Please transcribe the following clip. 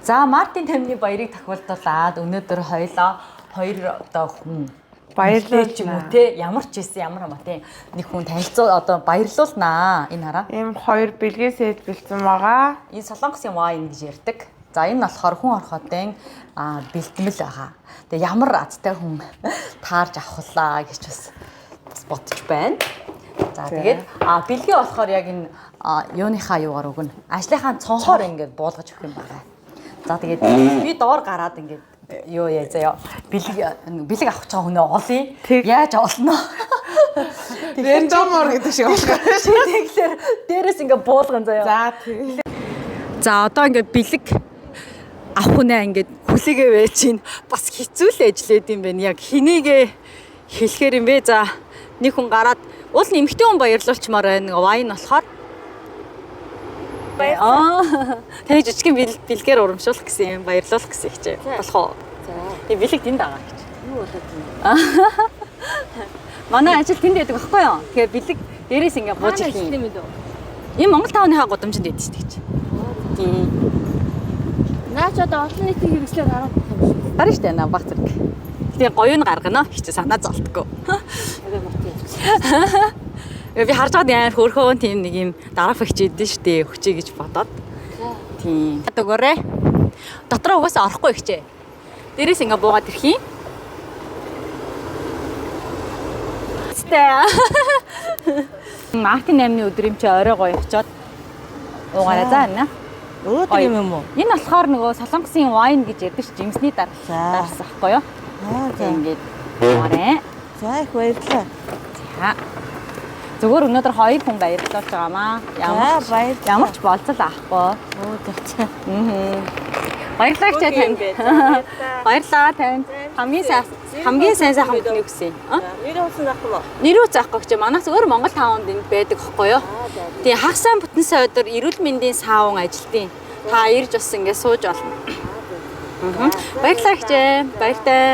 За Мартин тамны баярыг тохиолдуулаад өнөөдөр хоёр одоо хүн баярлалч юм уу те ямар ч байсан ямар хамаа те нэг хүн танилцуу одоо баярлуулнаа энэ хараа. Ийм хоёр бэлгээсээд бэлдсэн байгаа. Энэ солонгосын вайн гэж ярьдаг. За энэ болохоор хүн орхотын бэлтгэл байгаа. Тэгээ ямар азтай хүн таарж авахлаа гэж бас бодож байна. За тэгээд бэлгээ болохоор яг энэ юуныхаа юугаар өгнө. Ажлынхаа цонхоор ингээд буулгаж өгөх юм байна. За тэгээд би доор гараад ингээд юу яа заяа бэлэг авах гэж байгаа хүнээ олъё. Яаж олно? Рэндомор гэдэг шиг байна. Тэгэхээр дээрээс ингээд буулган заяа. За тийм. За одоо ингээд бэлэг авах хүнээ ингээд хүлээгээ байж чинь бас хэцүү л ажиллаад юм байна. Яг хинийгээ хэлэхэр юм бэ. За нэг хүн гараад уул нэмэгтэй хүн баярлуулчмаар байна. Вайн болохоор тэгээ жижигхэн бэлгээр урамшуулах гэсэн юм баярлуулах гэсэн хичээ. Болох уу? За. Тэгээ бэлэг тэнд байгаа гэж. Юу болоод юм? Манай ажил тэнд байдаг байхгүй юу? Тэгэхээр бэлэг дээрээс ингээ бууж ирэх юм үү? Энэ Монгол тауныхаа гудамжинд байдаг шүү дээ. Тийм. Наач одоо олон нийтийн хэрэгслээр хараад байгаа юм шиг. Гарна шүү дээ наа баг зэрэг. Тэгээ гоё нь гаргана. Хичээ санаа зовтгоо. Би харж байгаад амар хөөрхөн тийм нэг юм дараа фэгчээдэн шүү дээ. Өгчэй гэж бодоод. Тийм. Дөгөөрэй. Дотроо угаасаа орохгүй ихчээ. Дээрээс ингээ буугаад ирэх юм. Мартин 8-ны өдөр юм чи орой гоё очоод уугаарай за энэ. Өөдөр юм уу? Энэ болохоор нөгөө солонгосын вайн гэж ярьдаг ш жимсний дараас ахгүй юу? За ингээд уугаарай. За их баярлалаа. За. Зүгээр өнөөдөр хоёр хүн баярлуулж байгаамаа. Ямар ч болцол авахгүй. За. Баярлалаа танд. Баярлалаа танд. Хамгийн сайн сайхан бүхнийг хүсье. Нэр утсан заахгүй юу? Нэр үз заахгүй ч манайс өөр Монгол таавнд энд байдаг байхгүй юу? Тэгээ хагас сан бүтэн сойдор эрүүл мэндийн саавн ажилтیں۔ Та ирж бас ингэ сууж олно. Баярлалаа хичээ. Баяртай.